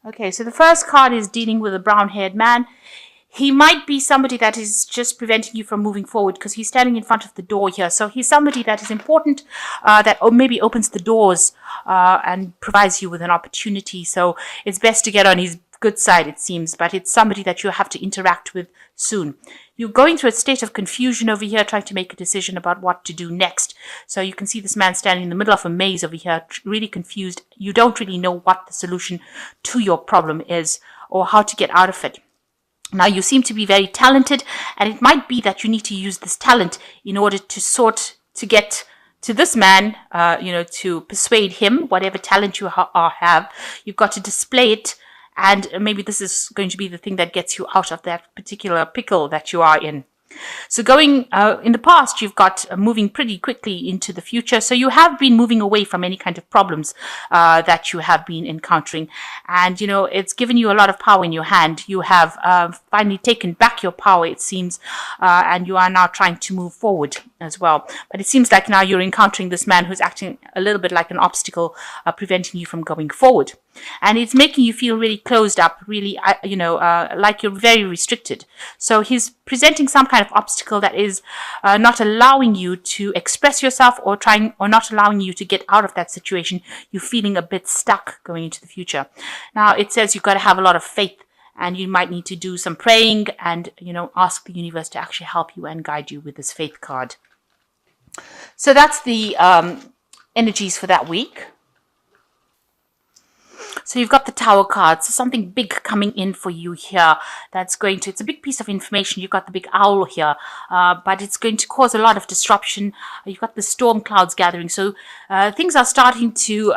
Okay, so the first card is dealing with a brown-haired man. He might be somebody that is just preventing you from moving forward because he's standing in front of the door here. So he's somebody that is important, that maybe opens the doors and provides you with an opportunity. So it's best to get on his good side, it seems, but it's somebody that you have to interact with soon. You're going through a state of confusion over here, trying to make a decision about what to do next. So you can see this man standing in the middle of a maze over here, really confused. You don't really know what the solution to your problem is or how to get out of it. Now, you seem to be very talented, and it might be that you need to use this talent in order to get to this man, to persuade him, whatever talent you have. You've got to display it, and maybe this is going to be the thing that gets you out of that particular pickle that you are in. So going in the past, you've got moving pretty quickly into the future. So you have been moving away from any kind of problems that you have been encountering. And, it's given you a lot of power in your hand. You have finally taken back your power, it seems, and you are now trying to move forward as well. But it seems like now you're encountering this man who's acting a little bit like an obstacle, preventing you from going forward. And it's making you feel really closed up, really, like you're very restricted. So he's presenting some kind of obstacle that is not allowing you to express yourself or not allowing you to get out of that situation. You're feeling a bit stuck going into the future. Now, it says you've got to have a lot of faith, and you might need to do some praying and, ask the universe to actually help you and guide you with this faith card. So that's the energies for that week. So you've got the Tower card, so something big coming in for you here. It's a big piece of information. You've got the big owl here, but it's going to cause a lot of disruption. You've got the storm clouds gathering. So things are starting to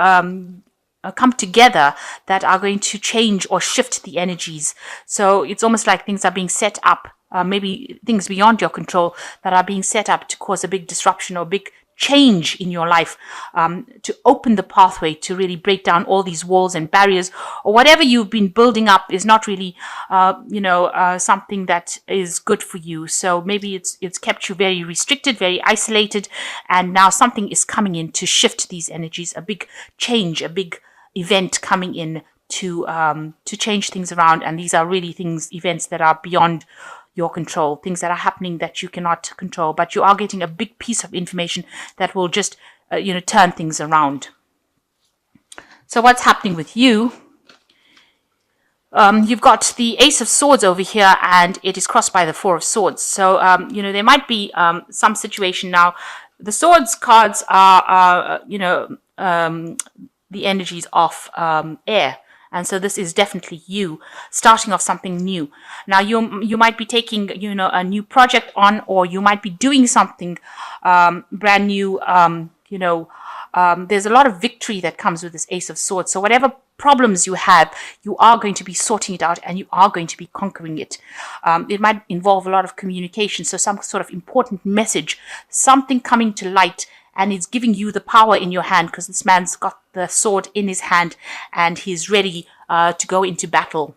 come together that are going to change or shift the energies. So it's almost like things are being set up, maybe things beyond your control that are being set up to cause a big disruption or big change in your life, to open the pathway to really break down all these walls and barriers, or whatever you've been building up is not really, something that is good for you. So maybe it's kept you very restricted, very isolated, and now something is coming in to shift these energies, a big change, a big event coming in to change things around. And these are really events that are beyond your control, things that are happening that you cannot control, but you are getting a big piece of information that will just, turn things around. So what's happening with you? You've got the Ace of Swords over here, and it is crossed by the Four of Swords. So, there might be some situation now. The Swords cards are, the energies of air. And so this is definitely you starting off something new. Now you might be taking, a new project on, or you might be doing something brand new. There's a lot of victory that comes with this Ace of Swords. So whatever problems you have, you are going to be sorting it out, and you are going to be conquering it. It might involve a lot of communication. So some sort of important message, something coming to light, and it's giving you the power in your hand, because this man's got the sword in his hand and he's ready to go into battle.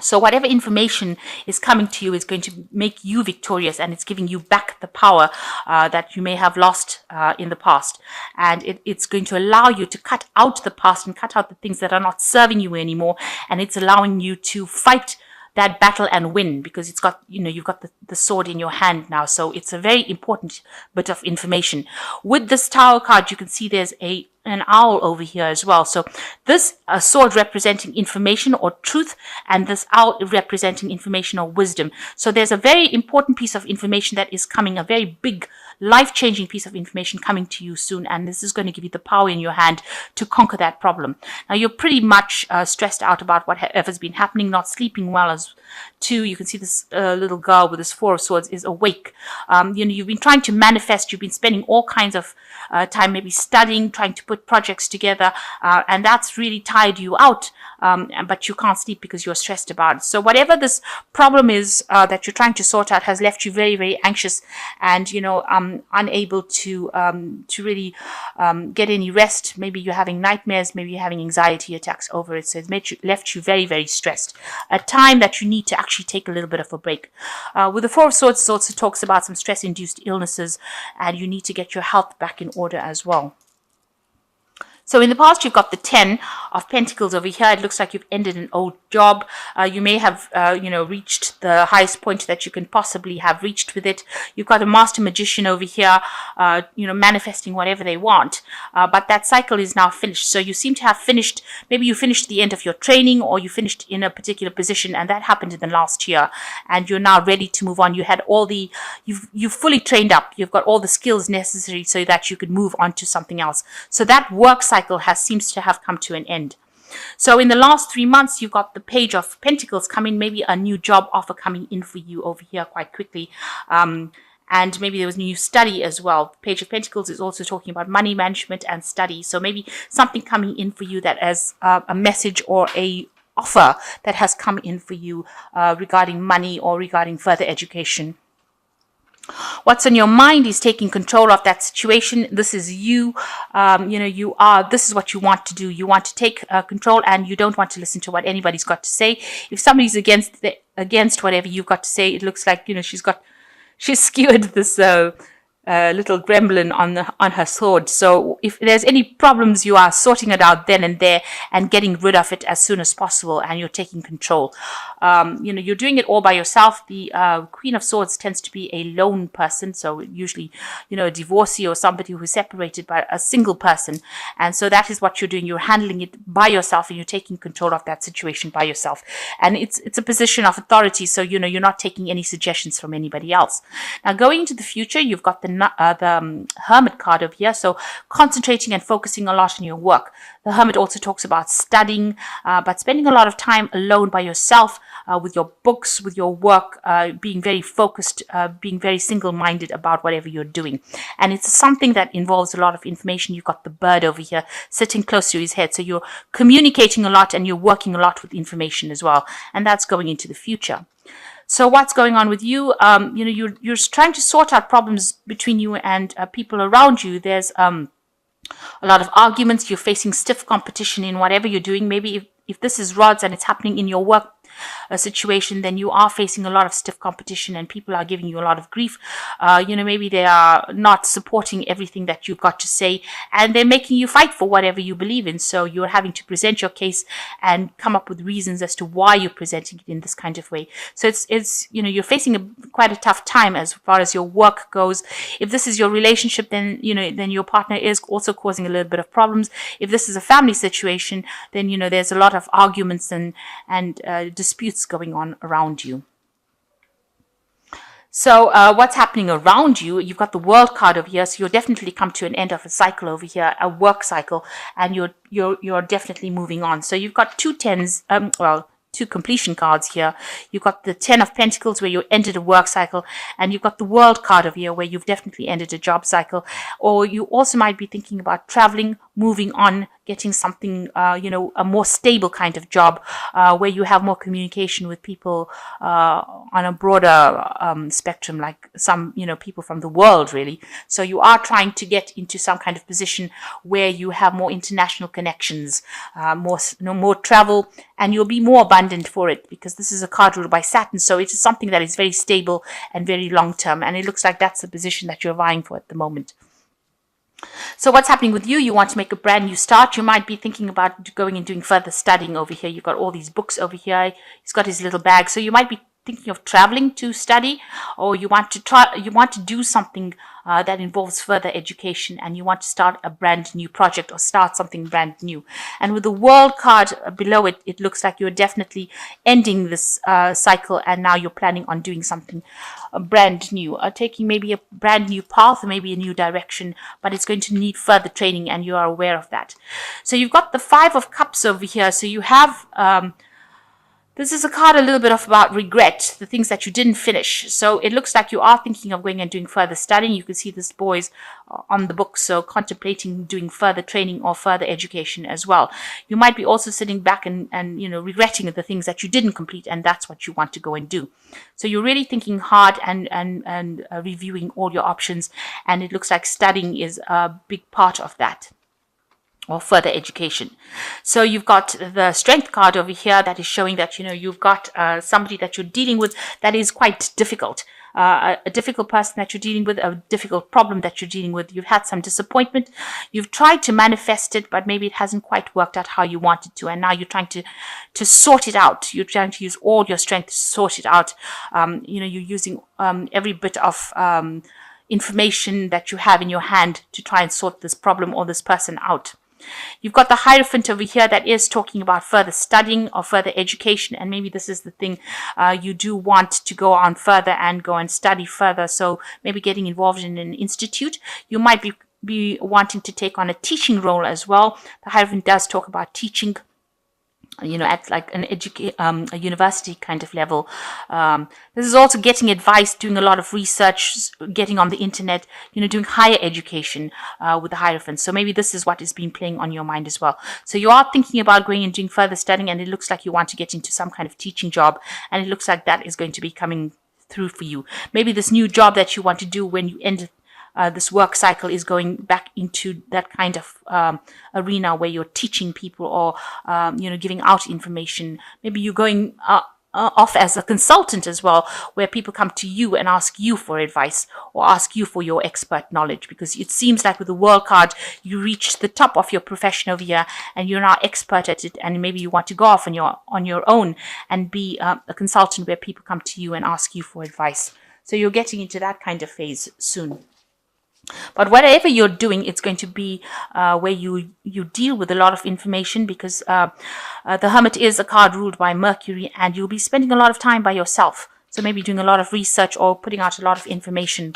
So whatever information is coming to you is going to make you victorious, and it's giving you back the power that you may have lost in the past. And it's going to allow you to cut out the past and cut out the things that are not serving you anymore. And it's allowing you to fight that battle and win, because it's got, you've got the sword in your hand now. So it's a very important bit of information. With this Tower card, you can see there's an owl over here as well. So this sword representing information or truth, and this owl representing information or wisdom. So there's a very important piece of information that is coming, a very big, life-changing piece of information coming to you soon, and this is going to give you the power in your hand to conquer that problem. Now, you're pretty much stressed out about whatever's been happening, not sleeping well as too. You can see this little girl with this Four of Swords is awake. You've been trying to manifest. You've been spending all kinds of time maybe studying, trying to put projects together, and that's really tired you out, but you can't sleep because you're stressed about it. So whatever this problem is that you're trying to sort out has left you very, very anxious, and unable to really get any rest. Maybe you're having nightmares, maybe you're having anxiety attacks over it. So it's left you very, very stressed. A time that you need to actually take a little bit of a break. With the Four of Swords, it also talks about some stress-induced illnesses, and you need to get your health back in order as well. So in the past, you've got the 10 of Pentacles over here. It looks like you've ended an old job. You may have, reached the highest point that you can possibly have reached with it. You've got a Master Magician over here, manifesting whatever they want. But that cycle is now finished. So you seem to have finished, maybe you finished the end of your training, or you finished in a particular position, and that happened in the last year. And you're now ready to move on. You had you've fully trained up. You've got all the skills necessary so that you could move on to something else. So that work cycle seems to have come to an end. So in the last 3 months, you've got the Page of Pentacles coming, maybe a new job offer coming in for you over here quite quickly. And maybe there was new study as well. Page of Pentacles is also talking about money management and study. So maybe something coming in for you that as a message or a offer that has come in for you regarding money or regarding further education. What's on your mind is taking control of that situation. This is you. This is what you want to do. You want to take control, and you don't want to listen to what anybody's got to say. If somebody's against whatever you've got to say, it looks like, she's skewered this little gremlin on her sword. So if there's any problems, you are sorting it out then and there and getting rid of it as soon as possible, and you're taking control. You're doing it all by yourself. The Queen of Swords tends to be a lone person, so usually, a divorcee or somebody who's separated by a single person. And so that is what you're doing. You're handling it by yourself, and you're taking control of that situation by yourself. And it's a position of authority, so you're not taking any suggestions from anybody else. Now, going into the future, you've got the Hermit card over here, so concentrating and focusing a lot on your work. The Hermit also talks about studying, but spending a lot of time alone by yourself, with your books, with your work, being very focused, being very single-minded about whatever you're doing. And it's something that involves a lot of information. You've got the bird over here sitting close to his head, so you're communicating a lot and you're working a lot with information as well, and that's going into the future. So what's going on with you? You're trying to sort out problems between you and people around you. There's a lot of arguments. You're facing stiff competition in whatever you're doing. Maybe if this is rods and it's happening in your work situation, then you are facing a lot of stiff competition and people are giving you a lot of grief. Maybe they are not supporting everything that you've got to say, and they're making you fight for whatever you believe in. So you're having to present your case and come up with reasons as to why you're presenting it in this kind of way. So it's you're facing quite a tough time as far as your work goes. If this is your relationship, then then your partner is also causing a little bit of problems. If this is a family situation, then there's a lot of arguments and disputes going on around you. So what's happening around you? You've got the World card over here, so you'll definitely come to an end of a cycle over here, a work cycle, and you're definitely moving on. So you've got two tens, two completion cards here. You've got the 10 of Pentacles where you ended a work cycle, and you've got the World card over here where you've definitely ended a job cycle. Or you also might be thinking about traveling, moving on, getting something, a more stable kind of job where you have more communication with people on a broader spectrum, like some, people from the world, really. So you are trying to get into some kind of position where you have more international connections, more travel, and you'll be more abundant for it, because this is a card ruled by Saturn. So it is something that is very stable and very long term. And it looks like that's the position that you're vying for at the moment. So what's happening with you? You want to make a brand new start. You might be thinking about going and doing further studying over here. You've got all these books over here. He's got his little bag. So you might be thinking of traveling to study, or you want to do something that involves further education, and you want to start a brand new project or start something brand new. And with the World card below it, it looks like you're definitely ending this cycle, and now you're planning on doing something brand new, taking maybe a brand new path, maybe a new direction, but it's going to need further training, and you are aware of that. So you've got the 5 of Cups over here. So you have this is a card a little bit of about regret, the things that you didn't finish. So it looks like you are thinking of going and doing further studying. You can see this boy's on the book, so contemplating doing further training or further education as well. You might be also sitting back and regretting the things that you didn't complete, and that's what you want to go and do. So you're really thinking hard and reviewing all your options, and it looks like studying is a big part of that, or further education. So you've got the Strength card over here that is showing that you've got somebody that you're dealing with that is quite difficult. a difficult person that you're dealing with, a difficult problem that you're dealing with. You've had some disappointment. You've tried to manifest it, but maybe it hasn't quite worked out how you wanted to. And now you're trying to sort it out. You're trying to use all your strength to sort it out. You're using every bit of information that you have in your hand to try and sort this problem or this person out. You've got the Hierophant over here that is talking about further studying or further education, and maybe this is the thing you do want to go on further and go and study further. So maybe getting involved in an institute. You might be wanting to take on a teaching role as well. The Hierophant does talk about teaching, at like a university kind of level. This is also getting advice, doing a lot of research, getting on the internet, doing higher education with the Hierophant. So maybe this is what has been playing on your mind as well. So you are thinking about going and doing further studying, and it looks like you want to get into some kind of teaching job, and it looks like that is going to be coming through for you. Maybe this new job that you want to do when you end this work cycle is going back into that kind of arena where you're teaching people or, giving out information. Maybe you're going off as a consultant as well, where people come to you and ask you for advice or ask you for your expert knowledge, because it seems like with the World card, you reach the top of your profession over here and you're now expert at it, and maybe you want to go off on your own and be a consultant where people come to you and ask you for advice. So you're getting into that kind of phase soon. But whatever you're doing, it's going to be where you deal with a lot of information, because the Hermit is a card ruled by Mercury, and you'll be spending a lot of time by yourself. So maybe doing a lot of research or putting out a lot of information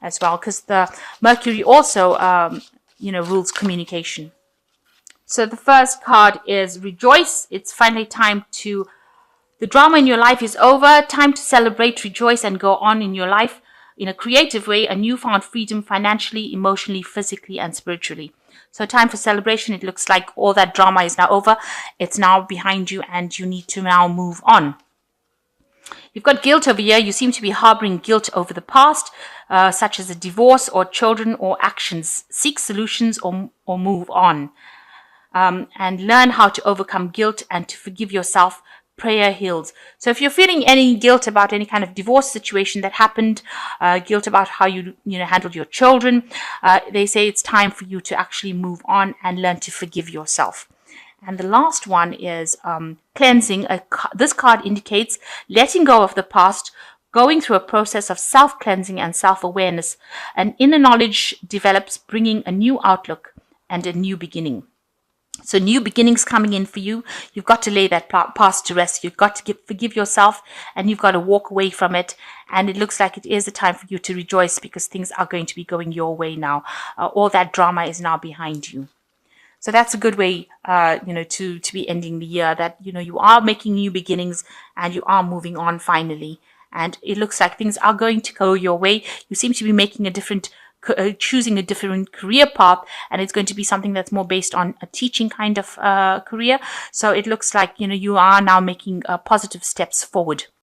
as well, because the Mercury also, rules communication. So the first card is Rejoice. It's finally time to, the drama in your life is over. Time to celebrate, rejoice, and go on in your life in a creative way, a newfound freedom financially, emotionally, physically, and spiritually. So time for celebration. It looks like all that drama is now over. It's now behind you, and you need to now move on. You've got guilt over here. You seem to be harboring guilt over the past, such as a divorce or children or actions. Seek solutions or move on. And learn how to overcome guilt and to forgive yourself. Prayer heals. So if you're feeling any guilt about any kind of divorce situation that happened, guilt about how you handled your children, they say it's time for you to actually move on and learn to forgive yourself. And the last one is cleansing. This card indicates letting go of the past, going through a process of self-cleansing and self-awareness. An inner knowledge develops, bringing a new outlook and a new beginning. So new beginnings coming in for you. You've got to lay that past to rest. You've got to forgive yourself, and you've got to walk away from it. And it looks like it is a time for you to rejoice, because things are going to be going your way now. All that drama is now behind you. So that's a good way, to be ending the year, that, you are making new beginnings and you are moving on finally. And it looks like things are going to go your way. You seem to be making choosing a different career path, and it's going to be something that's more based on a teaching kind of career. So it looks like, you are now making positive steps forward.